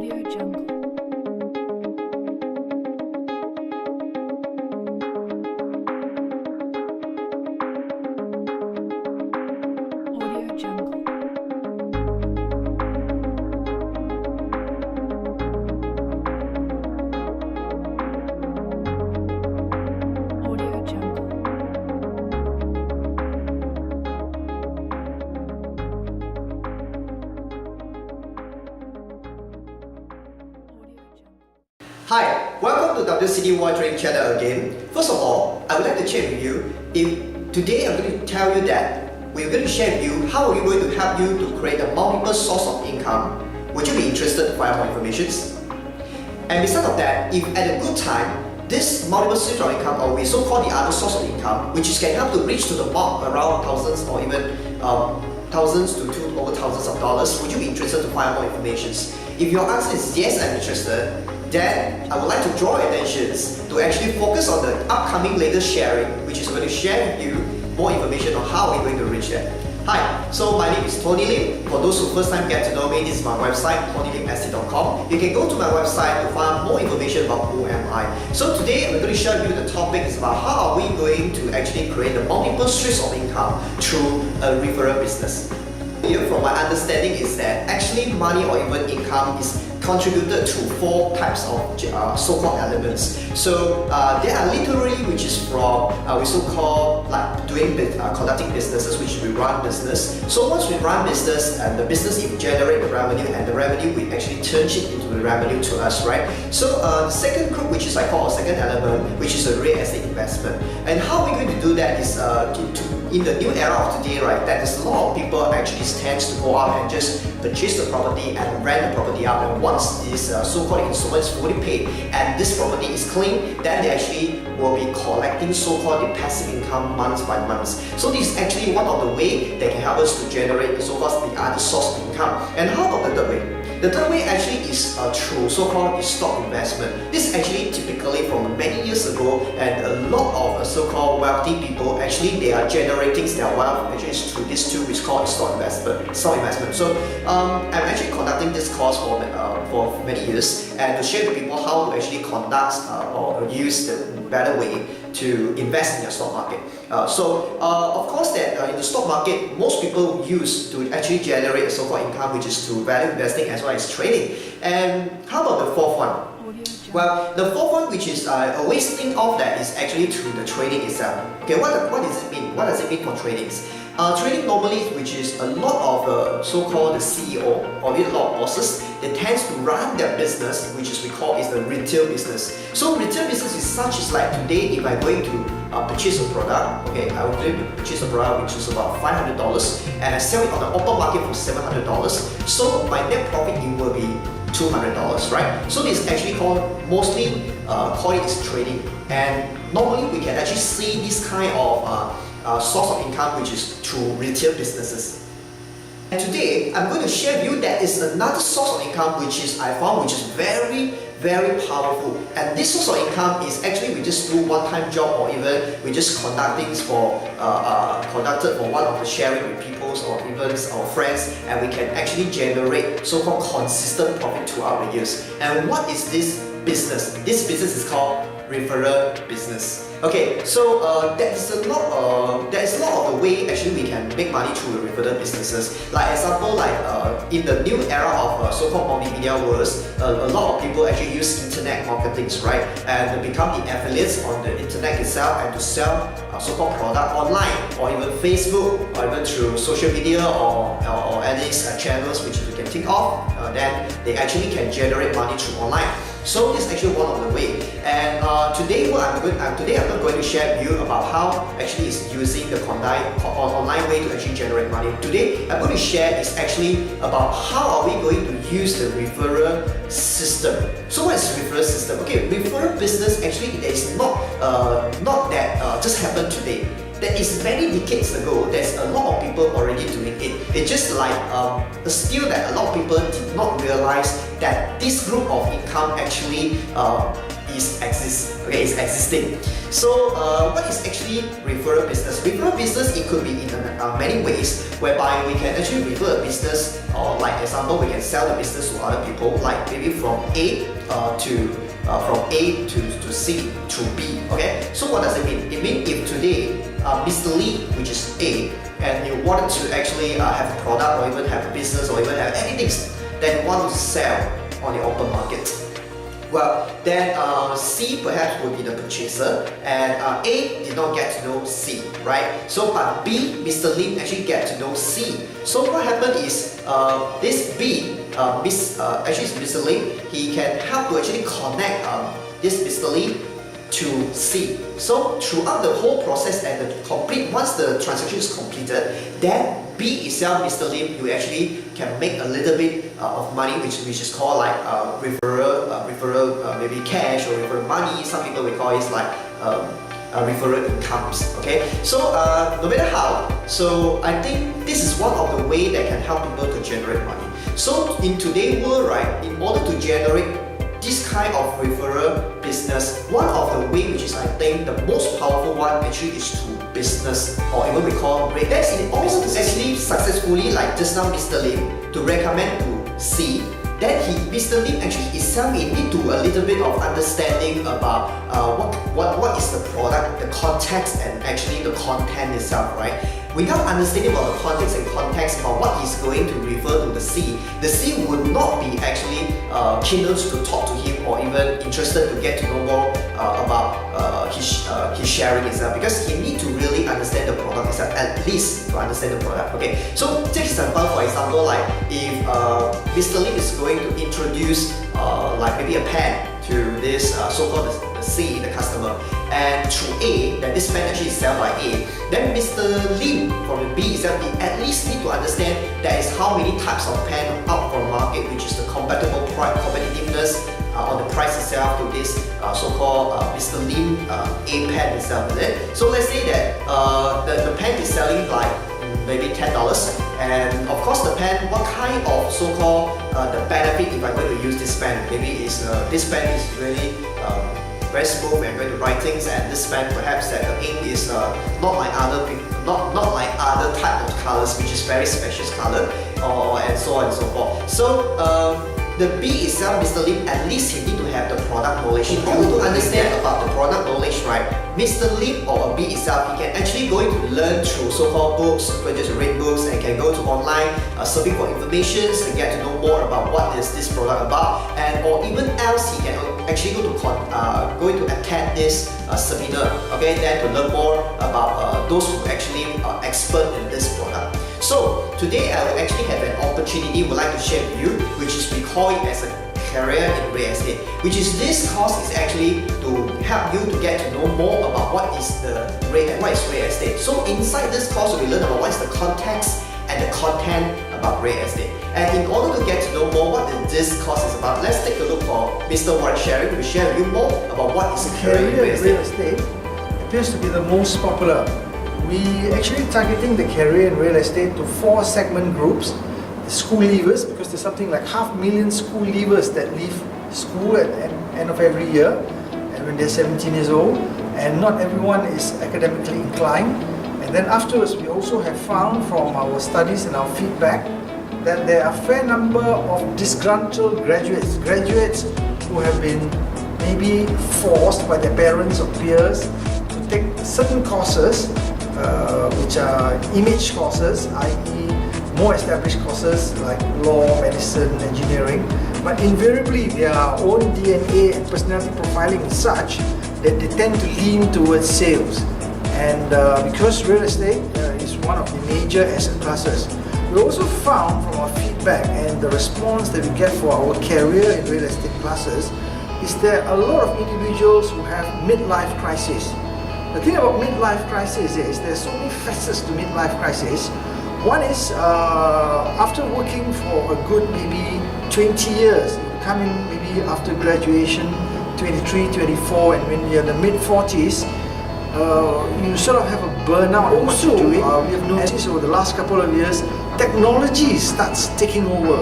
Audio Jungle. Audio Jungle. Audio Jungle. Hi, welcome to WCDY Trading Channel again. First of all, I would like to share with you, today I'm going to tell you that we're going to share with you how we're going to help you to create a multiple source of income. Would you be interested to find more information? And besides of that, if at a good time, this multiple source of income, or we so-called the other source of income, which can help to reach to the mark around thousands or even thousands to over thousands of dollars, would you be interested to find more information? If your answer is yes, I'm interested, then I would like to draw your attention to actually focus on the upcoming latest sharing, which is going to share with you more information on how we're going to reach that. Hi, so my name is Tony Lim. For those who first time get to know me, this is my website, tonylimsc.com. You can go to my website to find more information about who am I. So today we're going to share with you the topic is about how are we going to actually create the multiple streams of income through a referral business. Here, from my understanding is that actually money or even income is contributed to four types of so-called elements. So there are literally, which is from we so-called like conducting businesses, which we run business. So once we run business, and the business will generate the revenue, and the revenue will actually turn it into the revenue to us, right? So the second group, which is I call a second element, which is a real estate investment. And how we're going to do that is in the new era of today, right? That is a lot of people actually tends to go out and just purchase the property and rent the property out. And once this so-called installment is fully paid and this property is clean, then they actually will be collecting so-called the passive income month by month. So this is actually one of the ways that can help us to generate the so-called the other source of income. And how about the third way? The third way actually is through so-called stock investment. This is actually typically from many years ago, and a lot of so-called wealthy people actually they are generating their wealth actually through this tool which is called stock investment. So I'm actually conducting this course for many years and to share with people how to actually conduct or use the better way to invest in your stock market. Of course that in the stock market, most people use to actually generate a so-called income, which is through value investing as well as trading. And how about the fourth one? Well, the fourth one, which is I always think of that is actually through the trading itself. Okay, what does it mean? What does it mean for trading? Trading normally, which is a lot of so-called the CEO or a lot of bosses, they tend to run their business, which is we call is the retail business. So retail business is such as like today, if I'm going to purchase a product, okay, I will purchase a product which is about $500 and I sell it on the open market for $700. So my net profit it will be $200, right? So this is actually mostly call it is trading, and normally we can actually see this kind of source of income which is through retail businesses. And today I'm going to share with you that is another source of income which is I found which is very powerful. And this source of income is actually we just do one-time job or even we just conducted for one of the sharing with people or even our friends, and we can actually generate so-called consistent profit throughout the years. And what is this business? This business is called referral business. Okay, so there is a lot of the way actually we can make money through referral businesses. Like example, in the new era of so-called multimedia worlds, a lot of people actually use internet marketing, right? And become the affiliates on the internet itself and to sell so-called product online or even Facebook or even through social media or any channels which we can think of. Then they actually can generate money through online. So this is actually one of the ways. And today I'm not going to share with you about how actually is using the online way to actually generate money. Today I'm going to share is actually about how are we going to use the referral system. So what is referral system? Okay, referral business actually is not that just happened today. That is many decades ago, there's a lot of people already doing it. It's just like a skill that a lot of people did not realize that this group of income actually is existing. So what is actually referral business? Referral business, it could be in many ways, whereby we can actually refer a business, or like example, we can sell the business to other people, like maybe from A to C to B. Okay, so what does it mean? It means if today Mr. Lee, which is A, and you wanted to actually have a product or even have a business or even have anything that you want to sell on the open market, well, then C perhaps will be the purchaser, and A did not get to know C, right? So, but B, Mr. Lim actually get to know C. So what happened is this B, actually Mr. Lim, he can help to actually connect this Mr. Lim to C. So throughout the whole process and once the transaction is completed, then B itself, Mr. Lim, you actually can make a little bit of money, which is called like referral, maybe cash or referral money. Some people will call it like referral incomes. Okay, so no matter how, so I think this is one of the ways that can help people to generate money. So in today's world, right, in order to generate this kind of referral business, one of the ways which is I think the most powerful one actually is through business, or even we call rate. That's in order to actually successfully, like just now Mr. Lim, to recommend to C, then Mr. Lim actually itself need to a little bit of understanding about what is the product, the context, and actually the content itself, right? Without understanding about the context about what he's going to refer to the C would not be actually keen to talk to him or even interested to get to know more about his sharing itself, because he need to really understand the product itself, at least to understand the product. Okay, so take example, for example, like if Mr. Lim is going to introduce like maybe a pen to this so-called the C, the customer, and through A, that this pen actually is sold by A, then Mr. Lim from the B itself, he at least need to understand there is how many types of pen out from market, which is the competitiveness on the price itself to this so-called Mr. Lim A pen itself, is it? So let's say that the pen is selling like maybe $10, and of course the pen, what kind of so-called the benefit if I'm going to use this pen? Maybe is this pen is really very smooth and going to write things, and this pen perhaps that the ink is not like other type of colors, which is very special color, or and so on and so forth. So the B itself, Mr. Lim, at least he need to have the product knowledge. In order to understand about the product knowledge, right, Mr. Lim or a B itself, he can actually going to learn through so-called books, purchase read books, and can go to online searching for information and get to know more about what is this product about, and or even else he can actually going to attend this seminar, okay, then to learn more about those who actually are expert in this product. So today I will actually have an opportunity would like to share with you, which is we call it as a career in real estate, which is this course is actually to help you to get to know more about what is real estate. So inside this course we learn about what is the context and the content about real estate. And in order to get to know more what this course is about, let's take a look for Mr. Warren sharing to share with you more about what is career in real estate. Appears to be the most popular. We actually targeting the career in real estate to 4 segment groups. The school leavers, because there's something like 500,000 school leavers that leave school at the end of every year, and when they're 17 years old, and not everyone is academically inclined. And then afterwards, we also have found from our studies and our feedback that there are a fair number of disgruntled graduates who have been maybe forced by their parents or peers to take certain courses which are image courses, i.e. more established courses like law, medicine, engineering, but invariably their own DNA and personality profiling is such that they tend to lean towards sales. And because real estate is one of the major asset classes, we also found from our feedback and the response that we get for our career in real estate classes is there are a lot of individuals who have midlife crisis. The thing about midlife crisis is there's so many facets to midlife crisis. One is after working for a good maybe 20 years, you come in maybe after graduation, 23, 24, and when you're in the mid-40s, you sort of have a burnout. Also, we have noticed over the last couple of years, technology starts taking over.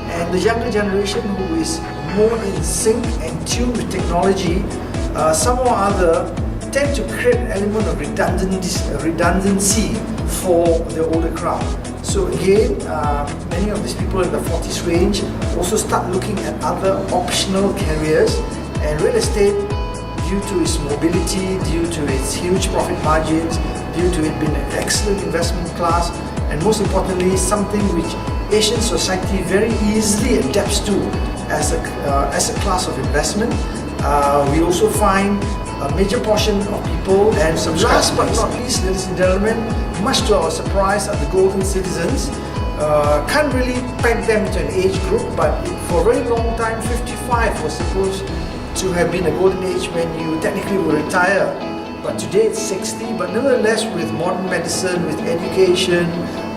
and the younger generation who is more in sync and tuned with technology, somehow or other tend to create an element of redundancy for the older crowd. So again, many of these people in the 40s range also start looking at other optional careers, and real estate, due to its mobility, due to its huge profit margins, due to it being an excellent investment class, and most importantly, something which Asian society very easily adapts to as a class of investment. We also find a major portion of people, and last but not least, ladies and gentlemen, much to our surprise, are the golden citizens. Can't really peg them to an age group, but for a very long time, 55 was supposed to have been a golden age when you technically will retire. But today it's 60, but nevertheless, with modern medicine, with education,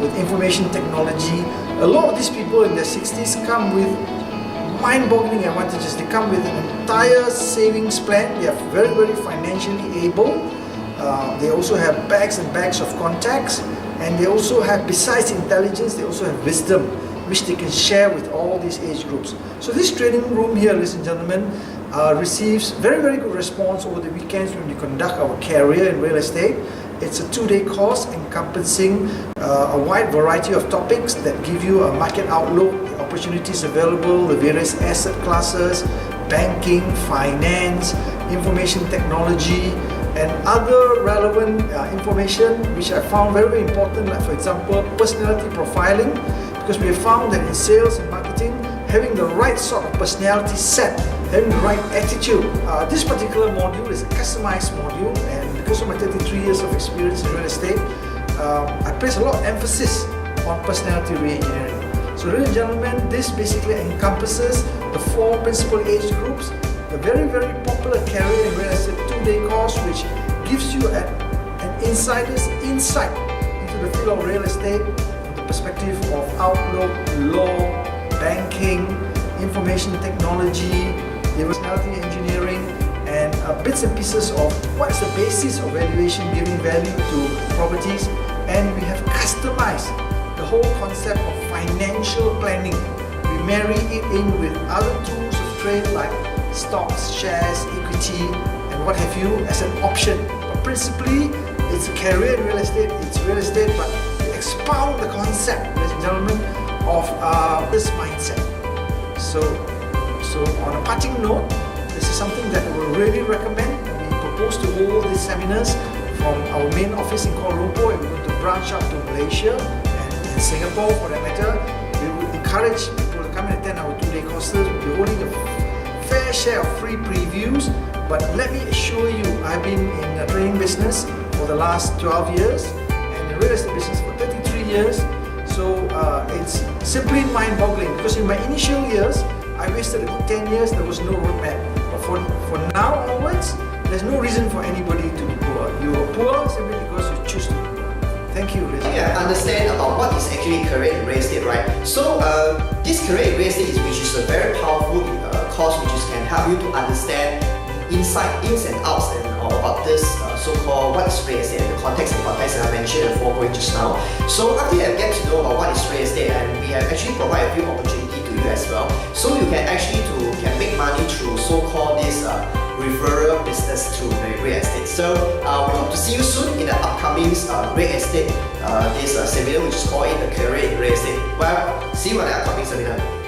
with information technology, a lot of these people in their 60s come with mind-boggling advantages. They come with an entire savings plan. They are very, very financially able. They also have bags and bags of contacts, and they also have, besides intelligence, they also have wisdom, which they can share with all these age groups. So this training room here, ladies and gentlemen, receives very, very good response over the weekends when we conduct our career in real estate. It's a 2-day course encompassing a wide variety of topics that give you a market outlook, the opportunities available, the various asset classes, banking, finance, information technology, and other relevant information which I found very, very important, like for example, personality profiling, because we have found that in sales and marketing, having the right sort of personality set, having the right attitude. This particular module is a customized module, and because of my 33 years of experience in real estate, I place a lot of emphasis on personality re-engineering. So ladies and gentlemen, this basically encompasses the 4 principal age groups, the very, very popular career in real estate 2-day course, which gives you an insider's insight into the field of real estate from the perspective of outlook, law, banking, information technology, personality engineering, and bits and pieces of what is the basis of valuation, giving value to properties. And we have customized the whole concept of financial planning. We marry it in with other tools of trade like stocks, shares, equity, and what have you as an option. But principally, it's a career in real estate, it's real estate, but we expound the concept, ladies and gentlemen, of this mindset. So on a parting note, this is something that I would really recommend. We propose to hold these seminars from our main office in Kuala Lumpur, and we're going to branch out to Malaysia and Singapore for that matter. We would encourage people to come and attend our 2-day courses. We'll be holding a fair share of free previews, but let me assure you, I've been in the training business for the last 12 years and in the real estate business for 33 years. So it's simply mind-boggling, because in my initial years, I wasted a good 10 years, there was no roadmap. But for now onwards, there's no reason for anybody to be poor. You are poor simply because you choose to be poor. Thank you, Riz. Yeah, understand about what is actually career in real estate, right? So this career in real estate which is a very powerful course which can help you to understand ins and outs and about this so-called what is real estate, the context and context that I mentioned and foregoing just now. So after you have get to know about what is real estate, and we have actually provided a few opportunities to you as well. So you can actually can make money through so-called this referral business to the real estate. So we hope to see you soon in the upcoming real estate this seminar which is called the career in real estate. Well, see you at the upcoming seminar.